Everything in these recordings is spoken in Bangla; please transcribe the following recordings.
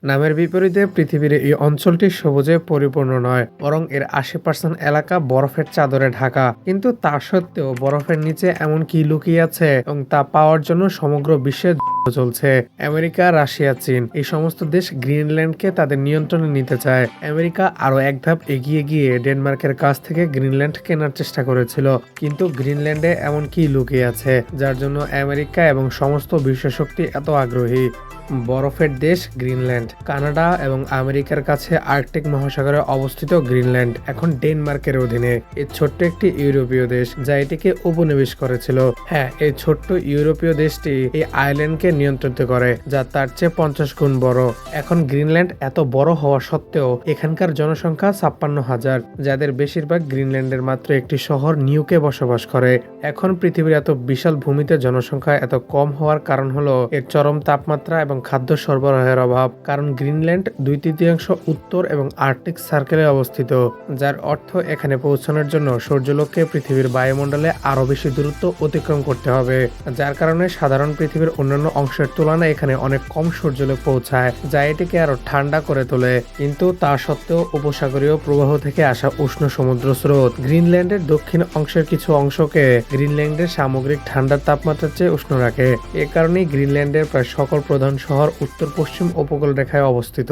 নামের বিপরীতে পৃথিবীর এই অঞ্চলটি সবুজে পরিপূর্ণ নয়, বরং এর ৮০% এলাকা বরফের চাদরে ঢাকা। কিন্তু তা সত্ত্বেও বরফের নিচে এমন কি লুকিয়ে আছে এবং তা পাওয়ার জন্য সমগ্র বিশ্বে যুদ্ধ চলছে। আমেরিকা, রাশিয়া, চীন এই সমস্ত দেশ গ্রিনল্যান্ডকে তাদের নিয়ন্ত্রণে নিতে চায়। আমেরিকা আরও এক ধাপ এগিয়ে গিয়ে ডেনমার্কের কাছ থেকে গ্রিনল্যান্ড কেনার চেষ্টা করেছিল। কিন্তু গ্রিনল্যান্ডে এমন কি লুকিয়ে আছে যার জন্য আমেরিকা এবং সমস্ত বিশ্বশক্তি এত আগ্রহী? বরফের দেশ গ্রিনল্যান্ড। কানাডা এবং আমেরিকার কাছে আর্কটিক মহাসাগরে অবস্থিত গ্রিনল্যান্ড এখন ডেনমার্কের অধীনে। এই ছোট্ট একটি ইউরোপীয় দেশ যা এটিকে উপনিবেশ করেছিল। হ্যাঁ, এই ছোট্ট ইউরোপীয় দেশটি এই আইল্যান্ডকে নিয়ন্ত্রিত করে, যা তার চেয়ে 50 গুণ বড়। এখন গ্রিনল্যান্ড এত বড় হওয়া সত্ত্বেও এখানকার জনসংখ্যা 56,000, যাদের বেশিরভাগ গ্রিনল্যান্ডের মাত্র একটি শহর নিউকে বসবাস করে। এখন পৃথিবীর এত বিশাল ভূমিতে জনসংখ্যা এত কম হওয়ার কারণ হলো এর চরম তাপমাত্রা এবং খাদ্য সরবরাহের অভাব। কারণ গ্রিনল্যান্ড 2/3 উত্তর এবং আর্কটিক সার্কেলে অবস্থিত, যার অর্থ এখানে পৌঁছানোর জন্য সূর্যালোককে পৃথিবীর বায়ুমণ্ডলে আরো বেশি দূরত্ব অতিক্রম করতে হবে, যার কারণে সাধারণ পৃথিবীর অন্যান্য অংশের তুলনায় এখানে অনেক কম সূর্যালোক পৌঁছায়, যা এটিকে আরো ঠান্ডা করে তোলে। কিন্তু তা সত্ত্বেও উপসাগরীয় প্রবাহ থেকে আসা উষ্ণ সমুদ্র স্রোত গ্রিনল্যান্ডের দক্ষিণ অংশের কিছু অংশকে গ্রিনল্যান্ডের সামগ্রিক ঠান্ডার তাপমাত্রার চেয়ে উষ্ণ রাখে। এ কারণেই গ্রিনল্যান্ডের প্রায় সকল প্রধান শহর উত্তর পশ্চিম উপকূল রেখায় অবস্থিত,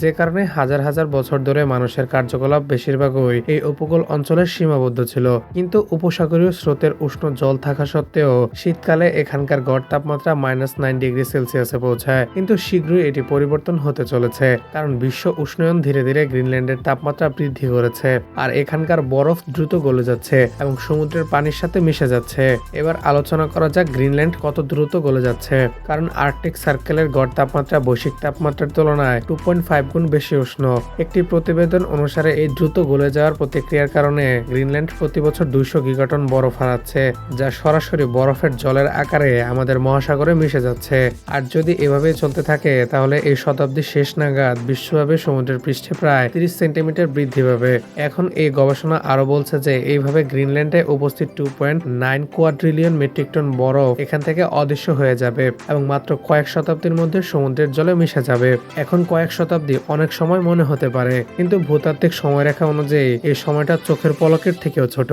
যে কারণে হাজার হাজার বছর ধরে মানুষের কার্যকলাপ বেশিরভাগই এই উপকূল অঞ্চলে সীমাবদ্ধ ছিল। কিন্তু উপসাগরীয় স্রোতের উষ্ণ জল থাকা সত্ত্বেও শীতকালে এখানকার গড় তাপমাত্রা -9°C পৌঁছায়। কিন্তু শীঘ্রই এটি পরিবর্তন হতে চলেছে, কারণ বিশ্ব উষ্ণায়ন ধীরে ধীরে গ্রিনল্যান্ডের তাপমাত্রা বৃদ্ধি করেছে, আর এখানকার বরফ দ্রুত গলে যাচ্ছে এবং সমুদ্রের পানির সাথে মিশে যাচ্ছে। এবার আলোচনা করা যাক গ্রিনল্যান্ড কত দ্রুত গলে যাচ্ছে। কারণ আর্কটিক সার্কেলের গড় তাপমাত্রা বৈশ্বিক তাপমাত্রার তুলনায় 2.5 গুণ বেশি উষ্ণ। একটি প্রতিবেদন অনুসারে এই দ্রুত গলে যাওয়ার প্রতিক্রিয়ার কারণে গ্রিনল্যান্ড প্রতি বছর 200 গিগাটন বরফ হারাচ্ছে, যা সরাসরি বরফের জলের আকারে আমাদের মহাসাগরে মিশে যাচ্ছে। আর যদি এভাবে চলতে থাকে তাহলে এই শতাব্দীর শেষ নাগাদ বিশ্বব্যাপী সমুদ্রের পৃষ্ঠে প্রায় 30 সেন্টিমিটার বৃদ্ধি পাবে। এখন এই গবেষণা আরো বলছে যে এইভাবে গ্রিনল্যান্ডে উপস্থিত 2.9 কোয়াড্রিলিয়ন মেট্রিক টন বরফ এখান থেকে অদৃশ্য হয়ে যাবে এবং মাত্র কয়েক শতাব্দীর মধ্যে সমুদ্রের জলে মিশে যাবে। এখন কয়েক শতাব্দী অনেক সময় মনে হতে পারে, কিন্তু ভূতাত্ত্বিক সময়রেখা অনুযায়ী এই সময়টা চোখের পলকের থেকেও ছোট,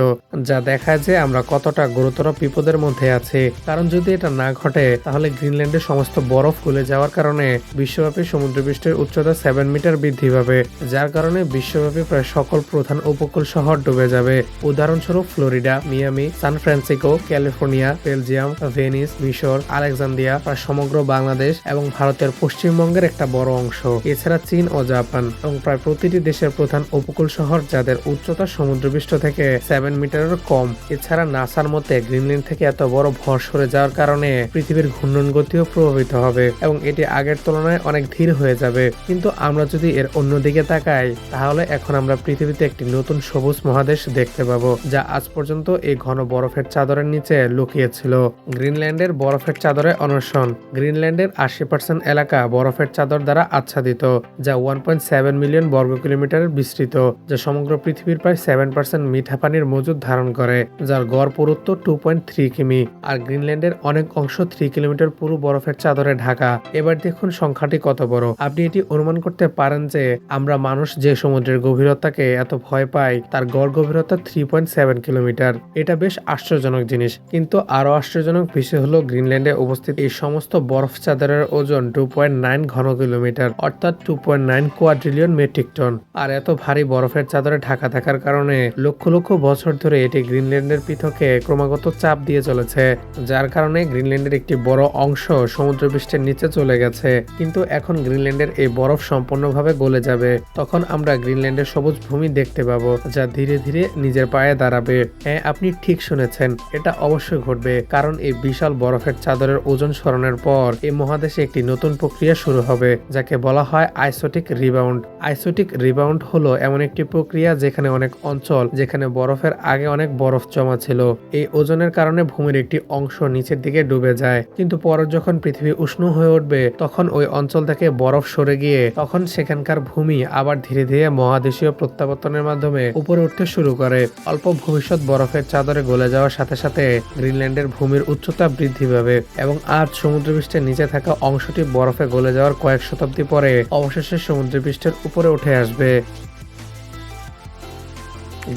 যা দেখায় যে আমরা কতটা গুরুতর বিপদের মধ্যে আছি। কারণ যদি এটা না ঘটে তাহলে গ্রিনল্যান্ডের সমস্ত বরফ গলে যাওয়ার কারণে বিশ্বব্যাপী সমুদ্রপৃষ্ঠের উচ্চতা 7 মিটার বৃদ্ধি পাবে, যার কারণে বিশ্বব্যাপী প্রায় সকল প্রধান উপকূল শহর ডুবে যাবে। উদাহরণস্বরূপ Florida, Miami, San Francisco, California, Belgium, Venice, মিশর, আলেকজান্দ্রিয়া, প্রায় সমগ্র বাংলাদেশ এবং ভারতের পশ্চিমবঙ্গের একটা বড় অংশ, এছাড়া চীন ও জাপান এবং প্রায় প্রতিটি দেশের প্রধান উপকূল শহর যাদের উচ্চতা সমুদ্রপৃষ্ঠ থেকে 7 মিটারের কম। এছাড়া নাসার মতে গ্রিনল্যান্ড থেকে এত বড় ভর সরে যাওয়ার কারণে পৃথিবীর ঘূর্ণন গতিও প্রভাবিত হবে এবং এটি আগের তুলনায় অনেক ধীর হয়ে যাবে। কিন্তু আমরা যদি এর অন্যদিকে তাকাই তাহলে এখন আমরা পৃথিবীতে একটি নতুন সবুজ মহাদেশ দেখতে পাবো, যা আজ পর্যন্ত এই ঘন বরফের চাদরের নিচে লুকিয়ে ছিল। গ্রিনল্যান্ডের বরফের চাদরে অনশন। গ্রিনল্যান্ডের 80% এলাকা বরফের চাদর দ্বারা আচ্ছাদিত, যা 1.7 মিলিয়ন বর্গ কিলোমিটারের বিস্তৃত, যা সমগ্র পৃথিবীর প্রায় 7% মিঠা পানির মজুদ ধারণ করে, যার গড় পুরুত্ব 2.3 কিমি। আর গ্রিনল্যান্ডের অনেক অংশ 3 কিলোমিটার পুরো বরফের চাদরে ঢাকা। এবার দেখুন সংখ্যাটি কত বড়। আপনি এটি অনুমান করতে পারেন যে আমরা মানুষ যে সমুদ্রের গভীরতাকে এত ভয় পাই তার গড় গভীরতা 3.7 কিলোমিটার। এটা বেশ আশ্চর্যজনক জিনিস, কিন্তু আরো আশ্চর্যজনক বিষয় হলো গ্রিনল্যান্ডে উপস্থিত এই সমস্ত বরফ চাদরের ওজন 2.9 ঘন কিলোমিটার, অর্থাৎ 2.9 কোয়াড্রিলিয়ন মেট্রিক টন। আর এত ভারী বরফের চাদরে ঢাকা থাকার কারণে লক্ষ লক্ষ বছর ধরে এটি গ্রিনল্যান্ডের পৃথকে ক্রমাগত চাপ দিয়ে চলেছে, যার কারণে গ্রিনল্যান্ডের একটি বড় অংশ সমুদ্রপৃষ্ঠের নিচে চলে গেছে। কিন্তু এখন গ্রিনল্যান্ডের এই বরফ সম্পূর্ণভাবে গলে যাবে, তখন আমরা গ্রিনল্যান্ডের সবুজ ভূমি দেখতে পাবো, যা ধীরে ধীরে নিজের পায়ে দাঁড়াবে। হ্যাঁ, আপনি ঠিক শুনেছেন, এটা অবশ্যই ঘটবে, কারণ এই বিশাল বরফের চাদরের ওজন সরানোর পর এই মহাদেশে একটি নতুন প্রক্রিয়া শুরু হবে, যাকে বলা হয় আইসোটিক রিবাউন্ড। আইসোটিক রিবাউন্ড হলো এমন একটি প্রক্রিয়া যেখানে অনেক অঞ্চল যেখানে বরফের আগে অনেক বরফ জমা ছিল, এই ওজনের কারণে ভূমির একটি অংশ নিচের দিকে ডুবে যায়। কিন্তু পরে যখন পৃথিবী উষ্ণ হয়ে উঠবে তখন ওই অঞ্চল থেকে বরফ সরে গিয়ে তখন সেখানকার ভূমি আবার ধীরে ধীরে মহাদেশীয় প্রত্যাবর্তনের মাধ্যমে উপরে উঠতে শুরু করে। অল্প ভবিষ্যৎ বরফের চাদরে গলে যাওয়ার সাথে সাথে গ্রিনল্যান্ডের ভূমির উচ্চতা বৃদ্ধি পাবে এবং আজ সমুদ্রপৃষ্ঠের নিচে থাকা অংশ অংশটি বরফে গলে যাওয়ার কয়েক শতাব্দী পরে অবশেষে সমুদ্রপৃষ্ঠের উপরে উঠে আসবে।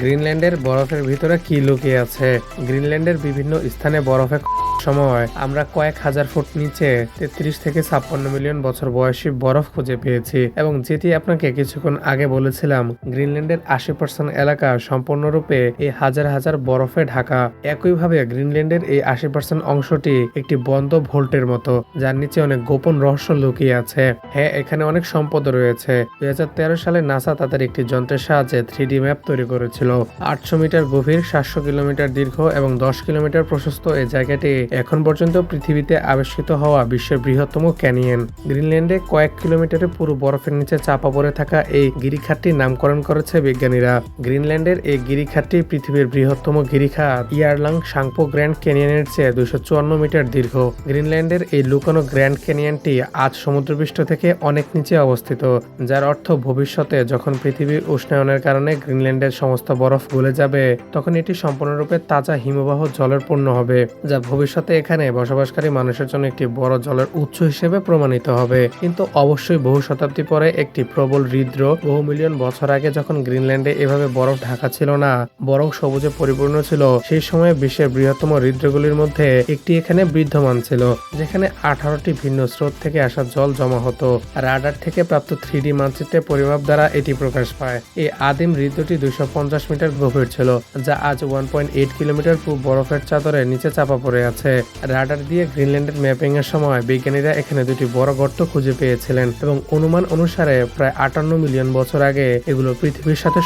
গ্রিনল্যান্ডের বরফের ভিতরে কি লুকিয়ে আছে? গ্রিনল্যান্ডের বিভিন্ন স্থানে বরফে সময় আমরা কয়েক হাজার ফুট নিচে 33 থেকে 56 মিলিয়ন বছর বয়সী বরফ খুঁজে পেয়েছি, এবং যেটি আপনাকে কিছুক্ষণ আগে বলেছিলাম, গ্রিনল্যান্ডের 80% এলাকা সম্পূর্ণরূপে এই হাজার হাজার বরফে ঢাকা। একইভাবে গ্রিনল্যান্ডের এই 80% অংশটি একটি বন্ধ ভোল্টের মতো, যার নিচে অনেক গোপন রহস্য লুকিয়ে আছে। হ্যাঁ, এখানে অনেক সম্পদ রয়েছে। 2013 সালে নাসা তাদের একটি যন্ত্রের সাহায্যে 3D ম্যাপ তৈরি করেছিল। 800 মিটার গভীর, 700 কিলোমিটার দীর্ঘ এবং 10 কিলোমিটার প্রশস্ত এই জায়গাটি এখন পর্যন্ত পৃথিবীতে আবিষ্কৃত হওয়া বিশ্বের বৃহত্তম ক্যানিয়ন। গ্রিনল্যান্ডে কয়েক কিলোমিটারে পুরো বরফের নিচে চাপা পড়ে থাকা এই গিরিখাতটির নামকরণ করেছে বিজ্ঞানীরা। গ্রিনল্যান্ডের এই গিরিখাতটি পৃথিবীর বৃহত্তম গিরিখাত ইয়ারলাং সাংপো গ্র্যান্ড ক্যানিয়নের চেয়ে 254 মিটার দীর্ঘ। গ্রিনল্যান্ডের এই লুকানো গ্র্যান্ড ক্যানিয়নটি আজ সমুদ্রপৃষ্ঠ থেকে অনেক নিচে অবস্থিত, যার অর্থ ভবিষ্যতে যখন পৃথিবীর উষ্ণায়নের কারণে গ্রিনল্যান্ডের সমস্ত বরফ গলে যাবে, তখন এটি সম্পূর্ণরূপে তাজা হিমবাহ জলের পূর্ণ হবে, যা ভবিষ্যতে এখানে বসবাসকারী মানুষের জন্য একটি বড় জলের উৎস হিসেবে প্রমাণিত হবে। কিন্তু অবশ্যই বহু শতাব্দী পরে একটি প্রবল হ্রদদ্রোহ বহু মিলিয়ন বছর আগে যখন গ্রিনল্যান্ডে এভাবে বরফ ঢাকা ছিল না, বরং সবুজে পরিপূর্ণ ছিল, সেই সময় বিশ্বের বৃহত্তম হ্রদগুলির মধ্যে একটি এখানে বিদ্যমান ছিল, যেখানে 18টি ভিন্ন স্রোত থেকে আসা জল জমা হতো। রাডার থেকে প্রাপ্ত 3D মানচিত্রের পরিমাপ দ্বারা এটি প্রকাশ পায়। এই আদিম হ্রদটি 250 মিটার গভীর ছিল, যা আজ 1.8 কিলোমিটার পুরো বরফের চাদরের নিচে চাপা পড়ে আছে। রাডার দিয়ে গ্রিনল্যান্ডের ম্যাপিং এর সময় বিজ্ঞানীরা এখানে দুটি বড় গর্ত খুঁজে পেয়েছিলেন, এবং অনুমান অনুসারে প্রায় 58 মিলিয়ন বছর আগে এগুলো পৃথিবীর সাথে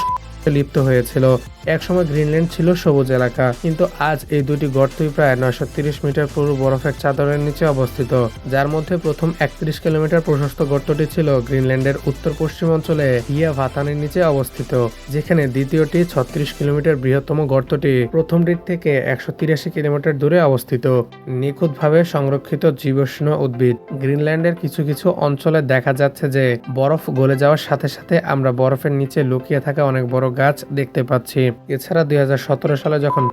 লিপ্ত হয়েছিল। একসময় গ্রিনল্যান্ড ছিল সবুজ এলাকা, কিন্তু আজ এই দুটি গর্তই প্রায় 930 মিটার পুরো বরফের চাদরের নিচে অবস্থিত, যার মধ্যে প্রথম 31 কিলোমিটার প্রশস্ত গর্তটি ছিল গ্রিনল্যান্ডের উত্তর পশ্চিম অঞ্চলে হিয়া ভাতানের নিচে অবস্থিত, যেখানে দ্বিতীয়টি 36 কিলোমিটার বৃহত্তম গর্তটি প্রথমটির থেকে 183 কিলোমিটার দূরে অবস্থিত। নিখুঁতভাবে সংরক্ষিত জীবাশ্ম উদ্ভিদ। গ্রিনল্যান্ডের কিছু কিছু অঞ্চলে দেখা যাচ্ছে যে বরফ গলে যাওয়ার সাথে সাথে আমরা বরফের নিচে লুকিয়ে থাকা অনেক বড় গাছ দেখতে পাচ্ছি। এছাড়া 2017 সালে যখন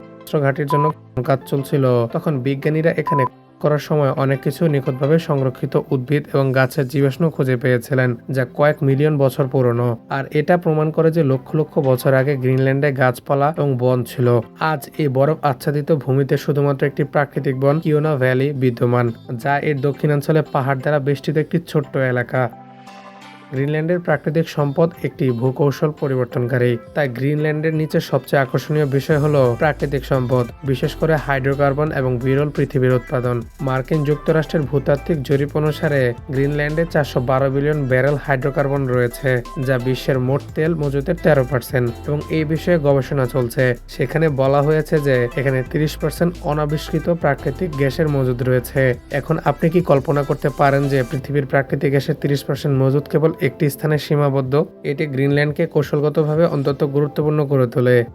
ঘাটির জন্য কাজ চলছিল, তখন বিজ্ঞানীরা এখানে করার সময় অনেক কিছু নিখুঁতভাবে সংরক্ষিত উদ্ভিদ এবং গাছের জীবাশ্ম খুঁজে পেয়েছিলেন, যা কয়েক মিলিয়ন বছর পুরনো। আর এটা প্রমাণ করে যে লক্ষ লক্ষ বছর আগে গ্রিনল্যান্ডে গাছপালা এবং বন ছিল। আজ এই বরফ আচ্ছাদিত ভূমিতে শুধুমাত্র একটি প্রাকৃতিক বন কিওনা ভ্যালি বিদ্যমান, যা এর দক্ষিণাঞ্চলে পাহাড় দ্বারা বেষ্টিত একটি ছোট্ট এলাকা। গ্রিনল্যান্ডের প্রাকৃতিক সম্পদ একটি ভূকৌশল পরিবর্তনকারী, তাই গ্রিনল্যান্ডের নিচে সবচেয়ে আকর্ষণীয় বিষয় হলো প্রাকৃতিক সম্পদ, বিশেষ করে হাইড্রোকার্বন এবং বিরল পৃথিবীর উৎপাদন। মার্কিন যুক্তরাষ্ট্রের ভূতাত্ত্বিক জরিপ অনুসারে গ্রিনল্যান্ডে 412 বিলিয়ন ব্যারেল হাইড্রোকার্বন রয়েছে, যা বিশ্বের মোট তেল মজুদের 13%, এবং এই বিষয়ে গবেষণা চলছে। সেখানে বলা হয়েছে যে এখানে 30% অনাবিষ্কৃত প্রাকৃতিক গ্যাসের মজুদ রয়েছে। এখন আপনি কি কল্পনা করতে পারেন যে পৃথিবীর প্রাকৃতিক গ্যাসের 30% মজুদ কেবল একটি স্থানে সীমাবদ্ধ? এটি গ্রিনল্যান্ডকে কৌশলগতভাবে অত্যন্ত গুরুত্বপূর্ণ করে তোলে।